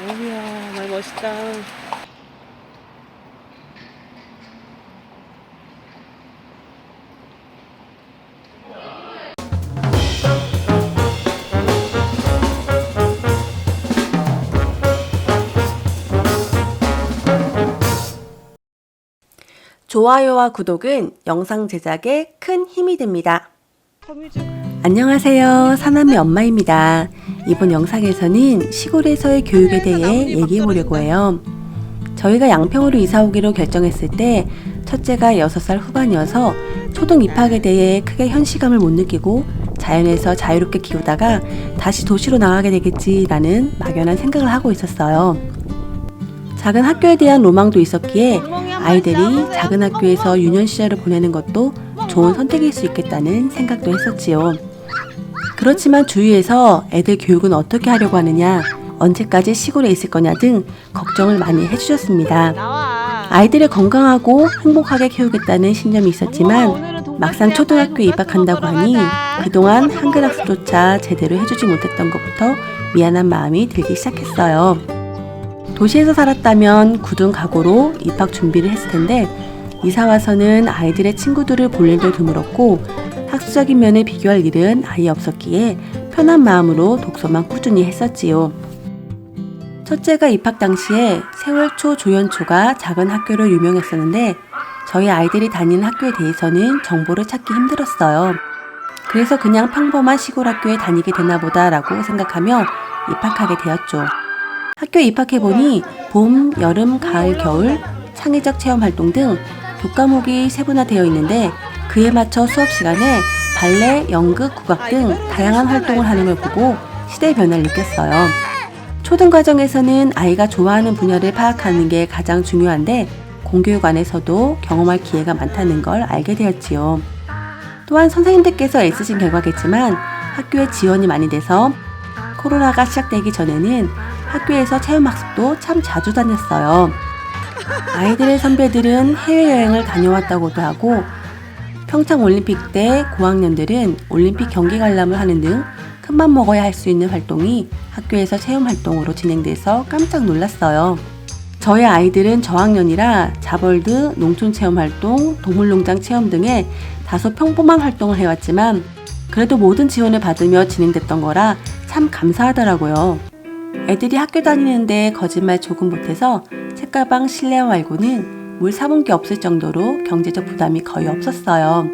어우야, 말 멋있다. 좋아요와 구독은 영상 제작에 큰 힘이 됩니다. 안녕하세요. 사남매 엄마입니다. 이번 영상에서는 시골에서의 교육에 대해 얘기해 보려고 해요. 저희가 양평으로 이사 오기로 결정했을 때 첫째가 6살 후반이어서 초등 입학에 대해 크게 현실감을 못 느끼고 자연에서 자유롭게 키우다가 다시 도시로 나가게 되겠지라는 막연한 생각을 하고 있었어요. 작은 학교에 대한 로망도 있었기에 아이들이 작은 학교에서 유년 시절을 보내는 것도 좋은 선택일 수 있겠다는 생각도 했었지요. 그렇지만 주위에서 애들 교육은 어떻게 하려고 하느냐, 언제까지 시골에 있을 거냐 등 걱정을 많이 해주셨습니다. 아이들을 건강하고 행복하게 키우겠다는 신념이 있었지만 막상 초등학교에 입학한다고 하니 그동안 한글 학습조차 제대로 해주지 못했던 것부터 미안한 마음이 들기 시작했어요. 도시에서 살았다면 굳은 각오로 입학 준비를 했을 텐데 이사 와서는 아이들의 친구들을 볼 일도 드물었고 학수적인 면을 비교할 일은 아예 없었기에 편한 마음으로 독서만 꾸준히 했었지요. 첫째가 입학 당시에 세월초 조연초가 작은 학교로 유명했었는데 저희 아이들이 다니는 학교에 대해서는 정보를 찾기 힘들었어요. 그래서 그냥 평범한 시골 학교에 다니게 되나 보다라고 생각하며 입학하게 되었죠. 학교에 입학해보니 봄, 여름, 가을, 겨울, 창의적 체험활동 등 교과목이 세분화되어 있는데 그에 맞춰 수업 시간에 발레, 연극, 국악 등 다양한 활동을 하는 걸 보고 시대의 변화를 느꼈어요. 초등과정에서는 아이가 좋아하는 분야를 파악하는 게 가장 중요한데 공교육 안에서도 경험할 기회가 많다는 걸 알게 되었지요. 또한 선생님들께서 애쓰신 결과겠지만 학교에 지원이 많이 돼서 코로나가 시작되기 전에는 학교에서 체험학습도 참 자주 다녔어요. 아이들의 선배들은 해외여행을 다녀왔다고도 하고 평창올림픽 때 고학년들은 올림픽 경기 관람을 하는 등 큰맘 먹어야 할 수 있는 활동이 학교에서 체험활동으로 진행돼서 깜짝 놀랐어요. 저희 아이들은 저학년이라 자벌드, 농촌체험활동, 동물농장 체험 등의 다소 평범한 활동을 해왔지만 그래도 모든 지원을 받으며 진행됐던 거라 참 감사하더라고요. 애들이 학교 다니는데 거짓말 조금 못해서 책가방 실내화 말고는 뭘 사본 게 없을 정도로 경제적 부담이 거의 없었어요.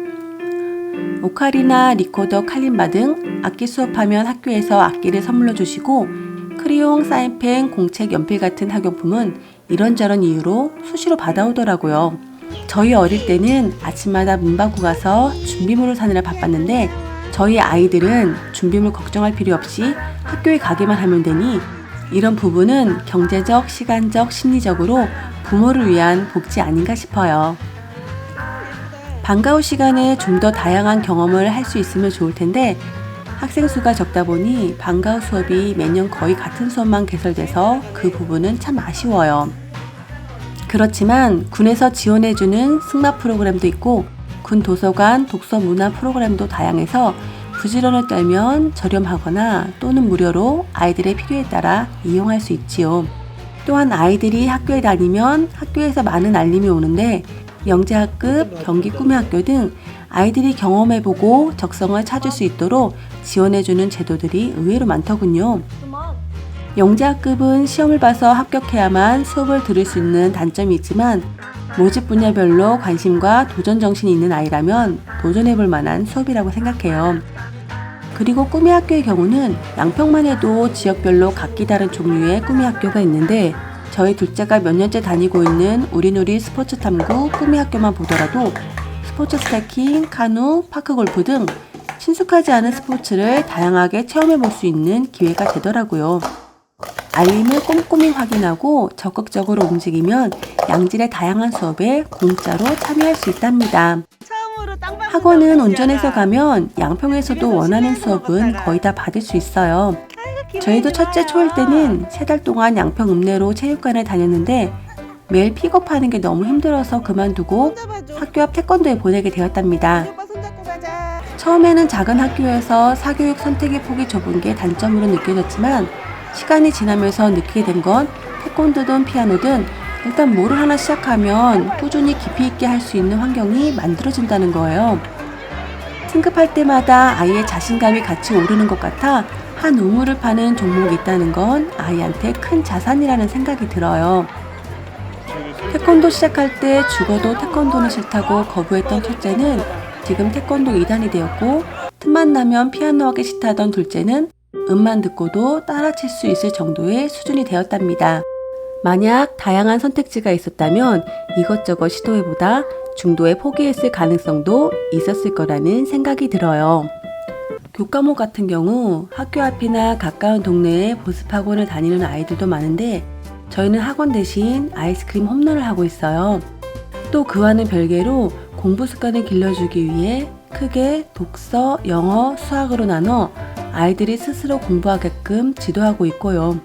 오카리나, 리코더, 칼림바 등 악기 수업하면 학교에서 악기를 선물로 주시고 크리용, 사인펜, 공책, 연필 같은 학용품은 이런저런 이유로 수시로 받아오더라고요. 저희 어릴 때는 아침마다 문방구 가서 준비물을 사느라 바빴는데 저희 아이들은 준비물 걱정할 필요 없이 학교에 가기만 하면 되니 이런 부분은 경제적, 시간적, 심리적으로 부모를 위한 복지 아닌가 싶어요. 방과후 시간에 좀 더 다양한 경험을 할 수 있으면 좋을 텐데 학생 수가 적다 보니 방과후 수업이 매년 거의 같은 수업만 개설돼서 그 부분은 참 아쉬워요. 그렇지만 군에서 지원해주는 승마 프로그램도 있고 군 도서관 독서 문화 프로그램도 다양해서 부지런을 떨면 저렴하거나 또는 무료로 아이들의 필요에 따라 이용할 수 있지요. 또한 아이들이 학교에 다니면 학교에서 많은 알림이 오는데 영재학급, 경기 꿈의 학교 등 아이들이 경험해보고 적성을 찾을 수 있도록 지원해주는 제도들이 의외로 많더군요. 영재학급은 시험을 봐서 합격해야만 수업을 들을 수 있는 단점이 있지만 모집 분야별로 관심과 도전 정신이 있는 아이라면 도전해볼 만한 수업이라고 생각해요. 그리고 꿈의 학교의 경우는 양평만 해도 지역별로 각기 다른 종류의 꿈의 학교가 있는데 저희 둘째가 몇 년째 다니고 있는 우리누리 스포츠 탐구 꿈의 학교만 보더라도 스포츠 스태킹, 카누, 파크골프 등 친숙하지 않은 스포츠를 다양하게 체험해볼 수 있는 기회가 되더라고요. 알림을 꼼꼼히 확인하고 적극적으로 움직이면 양질의 다양한 수업에 공짜로 참여할 수 있답니다. 학원은 운전해서 가면 양평에서도 원하는 수업은 거의 다 받을 수 있어요. 저희도 첫째 초일 때는 3달 동안 양평 읍내로 체육관을 다녔는데 매일 픽업하는 게 너무 힘들어서 그만두고 학교 앞 태권도에 보내게 되었답니다. 처음에는 작은 학교에서 사교육 선택의 폭이 좁은 게 단점으로 느껴졌지만 시간이 지나면서 느끼게 된 건 태권도든 피아노든 일단 뭐를 하나 시작하면 꾸준히 깊이 있게 할 수 있는 환경이 만들어진다는 거예요. 승급할 때마다 아이의 자신감이 같이 오르는 것 같아 한 우물을 파는 종목이 있다는 건 아이한테 큰 자산이라는 생각이 들어요. 태권도 시작할 때 죽어도 태권도는 싫다고 거부했던 첫째는 지금 태권도 2단이 되었고, 틈만 나면 피아노 하기 싫다던 둘째는 음만 듣고도 따라칠 수 있을 정도의 수준이 되었답니다. 만약 다양한 선택지가 있었다면 이것저것 시도해보다 중도에 포기했을 가능성도 있었을 거라는 생각이 들어요. 교과목 같은 경우 학교 앞이나 가까운 동네에 보습학원을 다니는 아이들도 많은데 저희는 학원 대신 아이스크림 홈런을 하고 있어요. 또 그와는 별개로 공부 습관을 길러주기 위해 크게 독서, 영어, 수학으로 나눠 아이들이 스스로 공부하게끔 지도하고 있고요.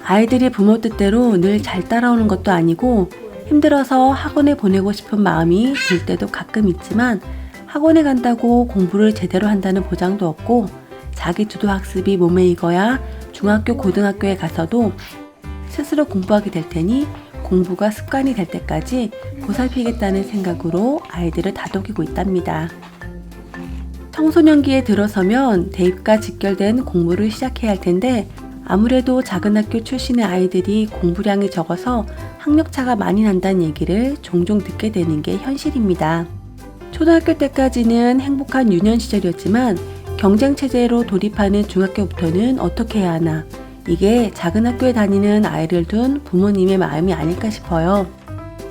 아이들이 부모 뜻대로 늘 잘 따라오는 것도 아니고 힘들어서 학원에 보내고 싶은 마음이 들 때도 가끔 있지만 학원에 간다고 공부를 제대로 한다는 보장도 없고 자기 주도 학습이 몸에 익어야 중학교, 고등학교에 가서도 스스로 공부하게 될 테니 공부가 습관이 될 때까지 보살피겠다는 생각으로 아이들을 다독이고 있답니다. 청소년기에 들어서면 대입과 직결된 공부를 시작해야 할 텐데 아무래도 작은 학교 출신의 아이들이 공부량이 적어서 학력차가 많이 난다는 얘기를 종종 듣게 되는 게 현실입니다. 초등학교 때까지는 행복한 유년 시절이었지만 경쟁체제로 돌입하는 중학교부터는 어떻게 해야 하나, 이게 작은 학교에 다니는 아이를 둔 부모님의 마음이 아닐까 싶어요.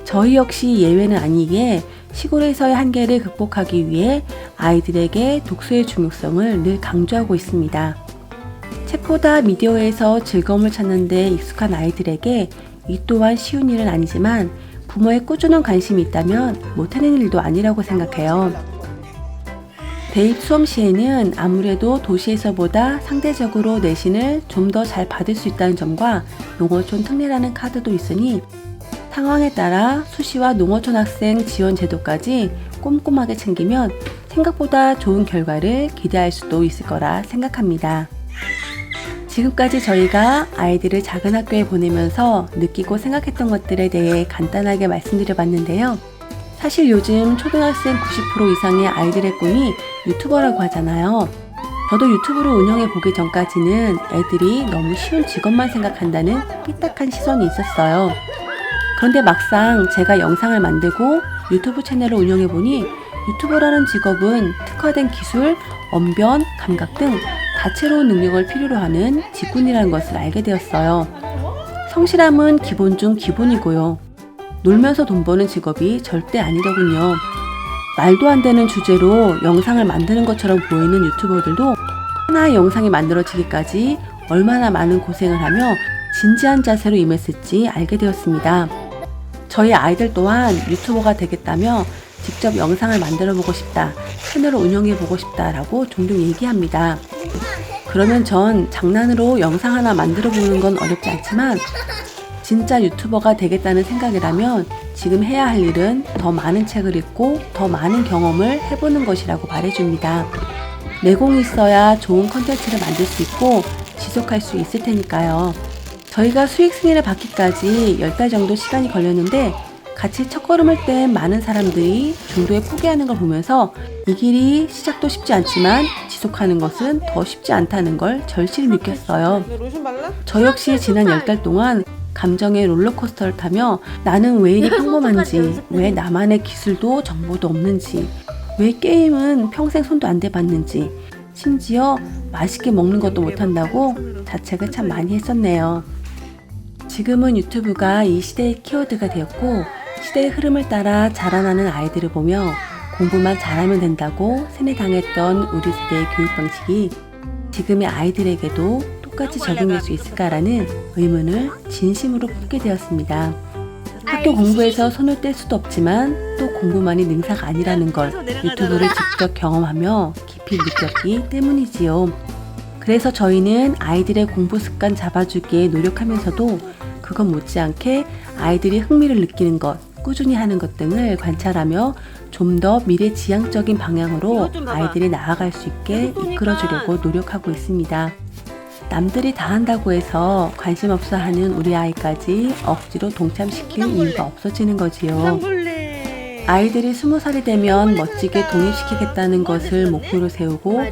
저희 역시 예외는 아니기에 시골에서의 한계를 극복하기 위해 아이들에게 독서의 중요성을 늘 강조하고 있습니다. 책보다 미디어에서 즐거움을 찾는 데 익숙한 아이들에게 이 또한 쉬운 일은 아니지만 부모의 꾸준한 관심이 있다면 못하는 일도 아니라고 생각해요. 대입 수험 시에는 아무래도 도시에서보다 상대적으로 내신을 좀 더 잘 받을 수 있다는 점과 농어촌 특례라는 카드도 있으니 상황에 따라 수시와 농어촌 학생 지원 제도까지 꼼꼼하게 챙기면 생각보다 좋은 결과를 기대할 수도 있을 거라 생각합니다. 지금까지 저희가 아이들을 작은 학교에 보내면서 느끼고 생각했던 것들에 대해 간단하게 말씀드려 봤는데요. 사실 요즘 초등학생 90% 이상의 아이들의 꿈이 유튜버라고 하잖아요. 저도 유튜브를 운영해 보기 전까지는 애들이 너무 쉬운 직업만 생각한다는 삐딱한 시선이 있었어요. 그런데 막상 제가 영상을 만들고 유튜브 채널을 운영해 보니 유튜버라는 직업은 특화된 기술, 언변, 감각 등 다채로운 능력을 필요로 하는 직군이라는 것을 알게 되었어요. 성실함은 기본 중 기본이고요. 놀면서 돈 버는 직업이 절대 아니더군요. 말도 안 되는 주제로 영상을 만드는 것처럼 보이는 유튜버들도 하나의 영상이 만들어지기까지 얼마나 많은 고생을 하며 진지한 자세로 임했을지 알게 되었습니다. 저희 아이들 또한 유튜버가 되겠다며 직접 영상을 만들어 보고 싶다, 채널을 운영해 보고 싶다라고 종종 얘기합니다. 그러면 전 장난으로 영상 하나 만들어 보는 건 어렵지 않지만 진짜 유튜버가 되겠다는 생각이라면 지금 해야 할 일은 더 많은 책을 읽고 더 많은 경험을 해보는 것이라고 말해줍니다. 내공이 있어야 좋은 컨텐츠를 만들 수 있고 지속할 수 있을 테니까요. 저희가 수익 승인을 받기까지 10달 정도 시간이 걸렸는데 같이 첫걸음을 뗀 많은 사람들이 중도에 포기하는 걸 보면서 이 길이 시작도 쉽지 않지만 지속하는 것은 더 쉽지 않다는 걸 절실히 느꼈어요. 저 역시 지난 10달 동안 감정의 롤러코스터를 타며 나는 왜 이리 평범한지, 왜 나만의 기술도 정보도 없는지, 왜 게임은 평생 손도 안 대봤는지, 심지어 맛있게 먹는 것도 못한다고 자책을 참 많이 했었네요. 지금은 유튜브가 이 시대의 키워드가 되었고 시대의 흐름을 따라 자라나는 아이들을 보며 공부만 잘하면 된다고 세뇌당했던 우리 세대의 교육 방식이 지금의 아이들에게도 똑같이 적용될 수 있을까라는 의문을 진심으로 품게 되었습니다. 학교 공부에서 손을 뗄 수도 없지만 또 공부만이 능사가 아니라는 걸 유튜브를 직접 경험하며 깊이 느꼈기 때문이지요. 그래서 저희는 아이들의 공부 습관 잡아주기에 노력하면서도 그것 못지않게 아이들이 흥미를 느끼는 것, 꾸준히 하는 것 등을 관찰하며 좀 더 미래지향적인 방향으로 아이들이 나아갈 수 있게 이끌어주려고 노력하고 있습니다. 남들이 다 한다고 해서 관심 없어 하는 우리 아이까지 억지로 동참시킬 이유가 없어지는 거지요. 아이들이 20살이 되면 멋지게 독립시키겠다는 것을 목표로 세우고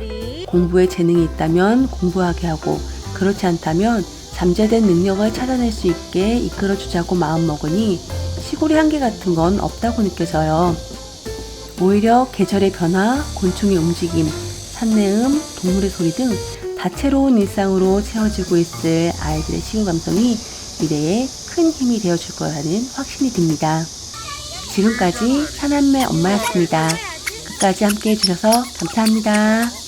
공부에 재능이 있다면 공부하게 하고 그렇지 않다면 잠재된 능력을 찾아낼 수 있게 이끌어주자고 마음먹으니 시골의 한계 같은 건 없다고 느껴져요. 오히려 계절의 변화, 곤충의 움직임, 산내음, 동물의 소리 등 다채로운 일상으로 채워지고 있을 아이들의 시골 감성이 미래에 큰 힘이 되어줄 거라는 확신이 듭니다. 지금까지 사남매 엄마였습니다. 끝까지 함께 해주셔서 감사합니다.